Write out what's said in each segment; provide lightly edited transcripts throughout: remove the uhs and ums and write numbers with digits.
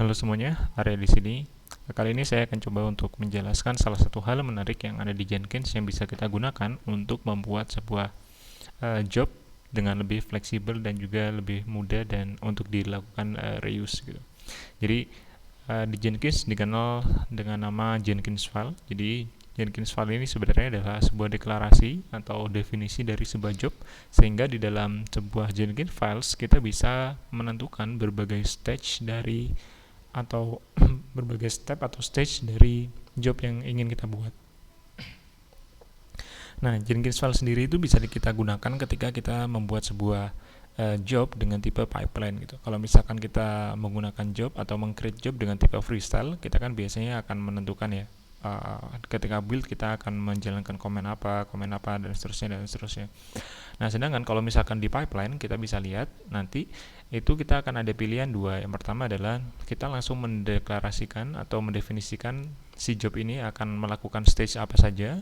Halo semuanya, Arya di sini. Kali ini saya akan coba untuk menjelaskan salah satu hal menarik yang ada di Jenkins yang bisa kita gunakan untuk membuat sebuah job dengan lebih fleksibel dan juga lebih mudah dan untuk dilakukan reuse gitu. Jadi di Jenkins dikenal dengan nama Jenkins file. Jadi Jenkins file ini sebenarnya adalah sebuah deklarasi atau definisi dari sebuah job, sehingga di dalam sebuah Jenkins files kita bisa menentukan berbagai stage dari atau berbagai step atau stage dari job yang ingin kita buat. Nah, Jenkins file sendiri itu bisa kita gunakan ketika kita membuat sebuah job dengan tipe pipeline gitu. Kalau misalkan kita menggunakan job atau meng-create job dengan tipe freestyle, kita kan biasanya akan menentukan ya, ketika build kita akan menjalankan komen apa dan seterusnya dan seterusnya. Nah, sedangkan kalau misalkan di pipeline kita bisa lihat nanti itu kita akan ada pilihan dua. Yang pertama adalah kita langsung mendeklarasikan atau mendefinisikan si job ini akan melakukan stage apa saja,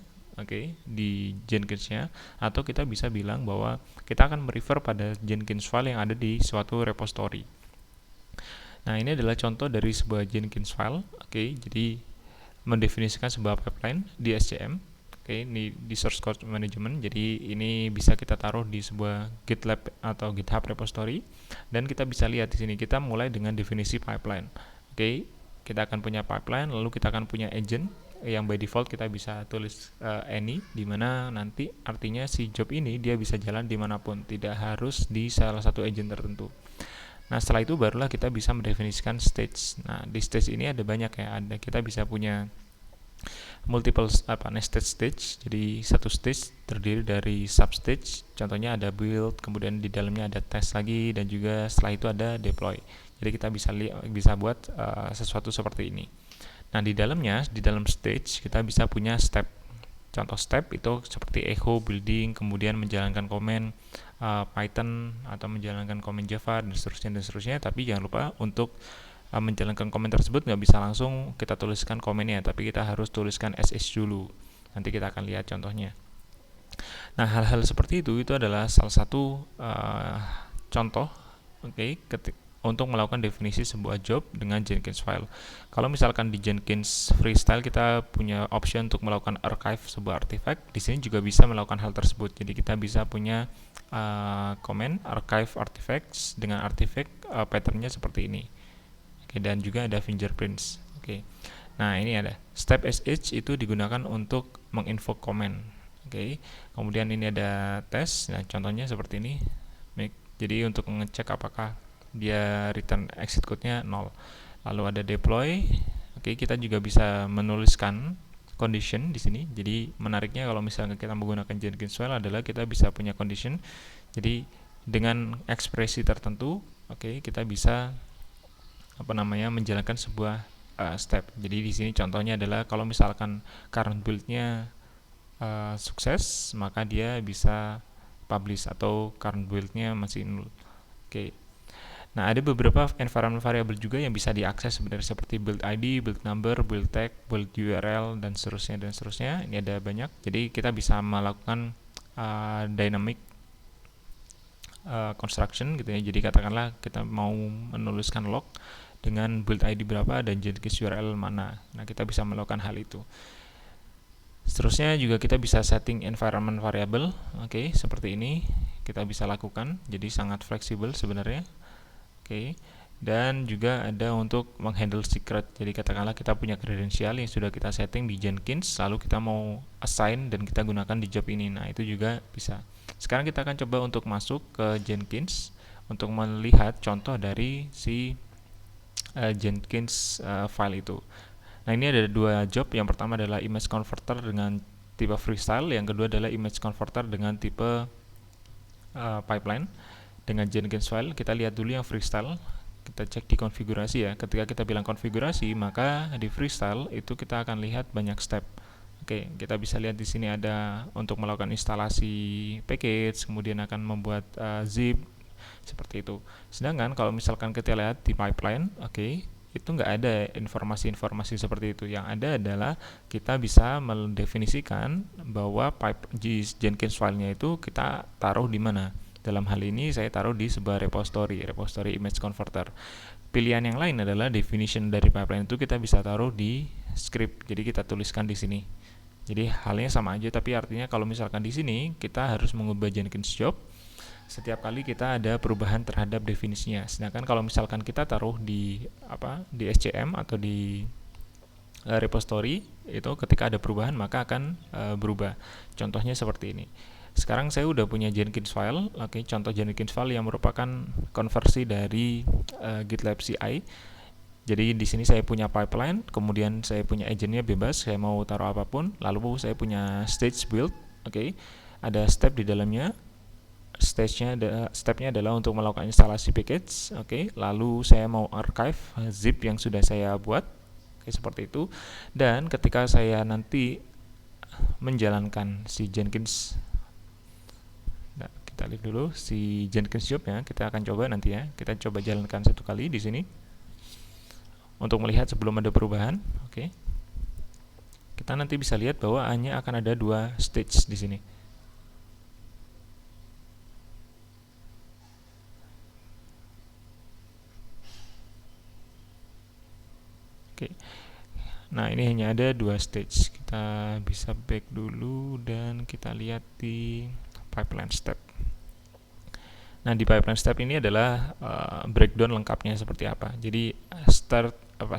di Jenkins-nya, atau kita bisa bilang bahwa kita akan merefer pada Jenkins file yang ada di suatu repository. Nah, ini adalah contoh dari sebuah Jenkins file. Jadi mendefinisikan sebuah pipeline di SCM. Ini di source code management. Jadi ini bisa kita taruh di sebuah GitLab atau GitHub repository, dan kita bisa lihat di sini kita mulai dengan definisi pipeline. Kita akan punya pipeline, lalu kita akan punya agent yang by default kita bisa tulis any, dimana nanti artinya si job ini dia bisa jalan dimanapun, tidak harus di salah satu agent tertentu. Nah, setelah itu barulah kita bisa mendefinisikan stage. Nah, di stage ini ada banyak ya, kita bisa punya multiple nested stage. Jadi satu stage terdiri dari sub stage. Contohnya ada build, kemudian di dalamnya ada test lagi, dan juga setelah itu ada deploy. Jadi kita bisa buat sesuatu seperti ini. Nah, di dalam stage kita bisa punya step. Contoh step itu seperti echo, building, kemudian menjalankan komen Python atau menjalankan komen Java dan seterusnya. Tapi jangan lupa untuk menjalankan komen tersebut nggak bisa langsung kita tuliskan komennya, tapi kita harus tuliskan sh dulu. Nanti kita akan lihat contohnya. Nah, hal-hal seperti itu adalah salah satu contoh untuk melakukan definisi sebuah job dengan Jenkins file. Kalau misalkan di Jenkins freestyle kita punya option untuk melakukan archive sebuah artifact, di sini juga bisa melakukan hal tersebut. Jadi kita bisa punya comment archive artifacts dengan artifact patternnya seperti ini. Dan juga ada fingerprints. Nah, ini ada step sh itu digunakan untuk menginvoke comment. Kemudian ini ada test. Nah, contohnya seperti ini. Jadi untuk mengecek apakah dia return exit code-nya 0. Lalu ada deploy. Kita juga bisa menuliskan condition di sini. Jadi menariknya kalau misalnya kita menggunakan Jenkins file adalah kita bisa punya condition. Jadi dengan ekspresi tertentu, kita bisa menjalankan sebuah step. Jadi di sini contohnya adalah kalau misalkan current build-nya sukses, maka dia bisa publish, atau current build-nya masih 0. Nah, ada beberapa environment variable juga yang bisa diakses sebenarnya, seperti build ID, build number, build tag, build URL, dan seterusnya. Ini ada banyak. Jadi kita bisa melakukan dynamic construction gitu ya. Jadi katakanlah kita mau menuliskan log dengan build ID berapa dan Jenkins URL mana. Nah, kita bisa melakukan hal itu. Seterusnya juga kita bisa setting environment variable. Seperti ini kita bisa lakukan. Jadi sangat fleksibel sebenarnya. Dan juga ada untuk menghandle secret. Jadi katakanlah kita punya kredensial yang sudah kita setting di Jenkins, lalu kita mau assign dan kita gunakan di job ini. Nah, itu juga bisa. Sekarang kita akan coba untuk masuk ke Jenkins untuk melihat contoh dari si Jenkins file itu. Nah, ini ada dua job. Yang pertama adalah image converter dengan tipe freestyle, yang kedua adalah image converter dengan tipe pipeline. Dengan Jenkins file, kita lihat dulu yang freestyle. Kita cek di konfigurasi ya. Ketika kita bilang konfigurasi, maka di freestyle itu kita akan lihat banyak step. Kita bisa lihat di sini ada untuk melakukan instalasi package, kemudian akan membuat zip seperti itu. Sedangkan kalau misalkan kita lihat di pipeline, itu nggak ada informasi-informasi seperti itu. Yang ada adalah kita bisa mendefinisikan bahwa Jenkins file-nya itu kita taruh di mana. Dalam hal ini saya taruh di sebuah repository image converter. pilihan yang lain adalah definition dari pipeline itu kita bisa taruh di script. Jadi kita tuliskan di sini. Jadi halnya sama aja, tapi artinya kalau misalkan di sini kita harus mengubah Jenkins job setiap kali kita ada perubahan terhadap definisinya. Sedangkan kalau misalkan kita taruh di SCM atau di repository itu ketika ada perubahan maka akan berubah. Contohnya seperti ini. Sekarang saya udah punya Jenkins file. Oke, contoh Jenkins file yang merupakan konversi dari GitLab CI. Jadi di sini saya punya pipeline, kemudian saya punya agentnya bebas, saya mau taruh apapun. Lalu saya punya stage build. Oke, ada step di dalamnya. Stepnya adalah untuk melakukan instalasi package. Oke, lalu saya mau archive zip yang sudah saya buat. Oke, seperti itu. Dan ketika saya nanti menjalankan si Jenkins, nah, kita lihat dulu si Jenkins job ya. Kita akan coba nanti ya. Kita coba jalankan satu kali di sini untuk melihat sebelum ada perubahan. Oke, kita nanti bisa lihat bahwa hanya akan ada 2 stage di sini. Oke, nah ini hanya ada 2 stage. Kita bisa back dulu dan kita lihat di pipeline step. Nah, di pipeline step ini adalah breakdown lengkapnya seperti apa. Jadi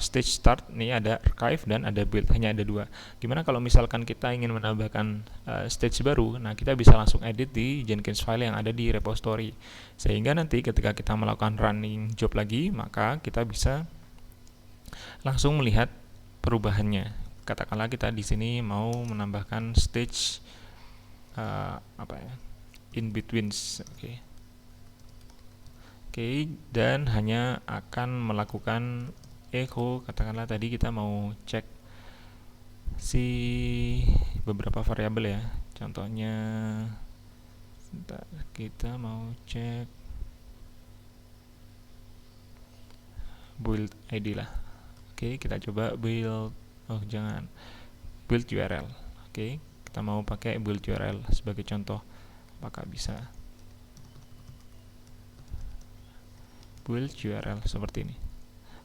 stage start ini ada archive dan ada build, hanya ada 2. Gimana kalau misalkan kita ingin menambahkan stage baru? Nah, kita bisa langsung edit di Jenkins file yang ada di repository. Sehingga nanti ketika kita melakukan running job lagi, maka kita bisa langsung melihat perubahannya. Katakanlah kita di sini mau menambahkan stage in betweens. Oke, dan hanya akan melakukan echo. Katakanlah tadi kita mau cek si beberapa variabel ya. Contohnya kita mau cek build ID lah. Oke, kita coba build URL. Oke, kita mau pakai build URL sebagai contoh. Apakah bisa build URL seperti ini?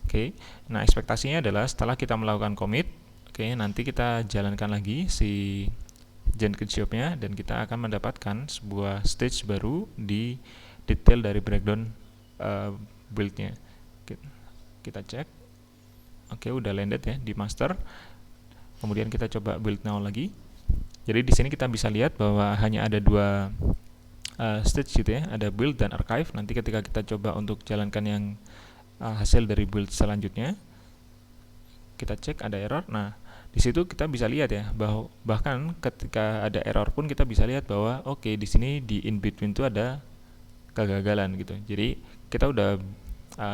Oke, nah ekspektasinya adalah setelah kita melakukan commit, nanti kita jalankan lagi si Jenkins job-nya dan kita akan mendapatkan sebuah stage baru di detail dari breakdown build-nya. Kita cek. Oke, udah landed ya di master. Kemudian kita coba build now lagi. Jadi di sini kita bisa lihat bahwa hanya ada 2 stage gitu ya, ada build dan archive. Nanti ketika kita coba untuk jalankan yang hasil dari build selanjutnya, kita cek ada error. Nah, di situ kita bisa lihat ya bahwa bahkan ketika ada error pun kita bisa lihat bahwa di sini di in between itu ada kegagalan gitu. Jadi kita udah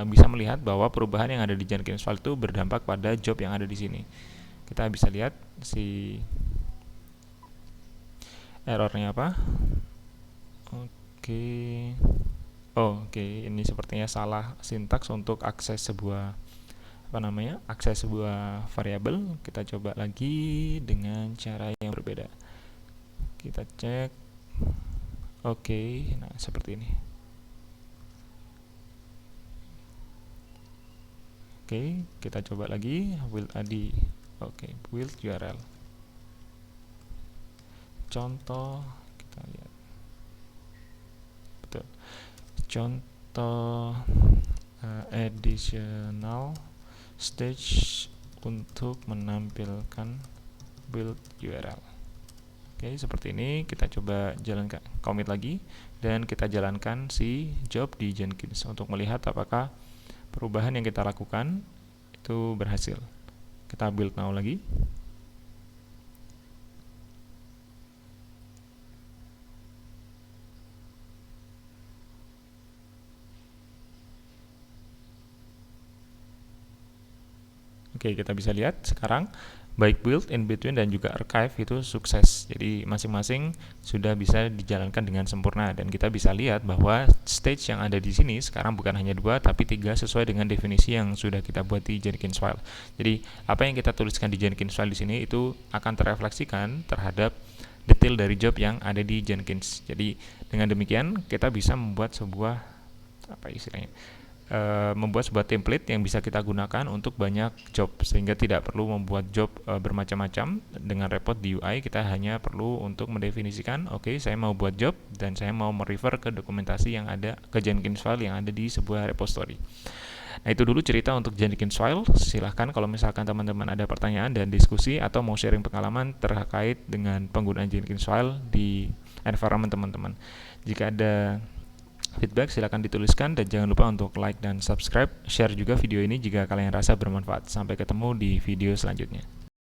bisa melihat bahwa perubahan yang ada di Jenkins file itu berdampak pada job yang ada di sini. Kita bisa lihat si errornya apa. Ini sepertinya salah sintaks untuk akses sebuah variabel. Kita coba lagi dengan cara yang berbeda. Kita cek. Nah seperti ini. Kita coba lagi build ID. Build URL. Contoh kita lihat. Betul. Contoh additional stage untuk menampilkan build URL. Seperti ini. Kita coba jalankan commit lagi dan kita jalankan si job di Jenkins untuk melihat apakah perubahan yang kita lakukan itu berhasil. Kita build now lagi. Kita bisa lihat sekarang baik build, in between dan juga archive itu sukses. Jadi masing-masing sudah bisa dijalankan dengan sempurna dan kita bisa lihat bahwa stage yang ada di sini sekarang bukan hanya 2 tapi 3 sesuai dengan definisi yang sudah kita buat di Jenkins file. Jadi apa yang kita tuliskan di Jenkins file di sini itu akan terefleksikan terhadap detail dari job yang ada di Jenkins. Jadi dengan demikian kita bisa membuat sebuah membuat sebuah template yang bisa kita gunakan untuk banyak job, sehingga tidak perlu membuat job bermacam-macam dengan repot di UI. Kita hanya perlu untuk mendefinisikan, oke, saya mau buat job dan saya mau merefer ke dokumentasi yang ada, ke Jenkins file yang ada di sebuah repository. Nah, itu dulu cerita untuk Jenkins file. Silahkan kalau misalkan teman-teman ada pertanyaan dan diskusi atau mau sharing pengalaman terkait dengan penggunaan Jenkins file di environment teman-teman. Jika ada feedback silahkan dituliskan, dan jangan lupa untuk like dan subscribe, share juga video ini jika kalian rasa bermanfaat. Sampai ketemu di video selanjutnya.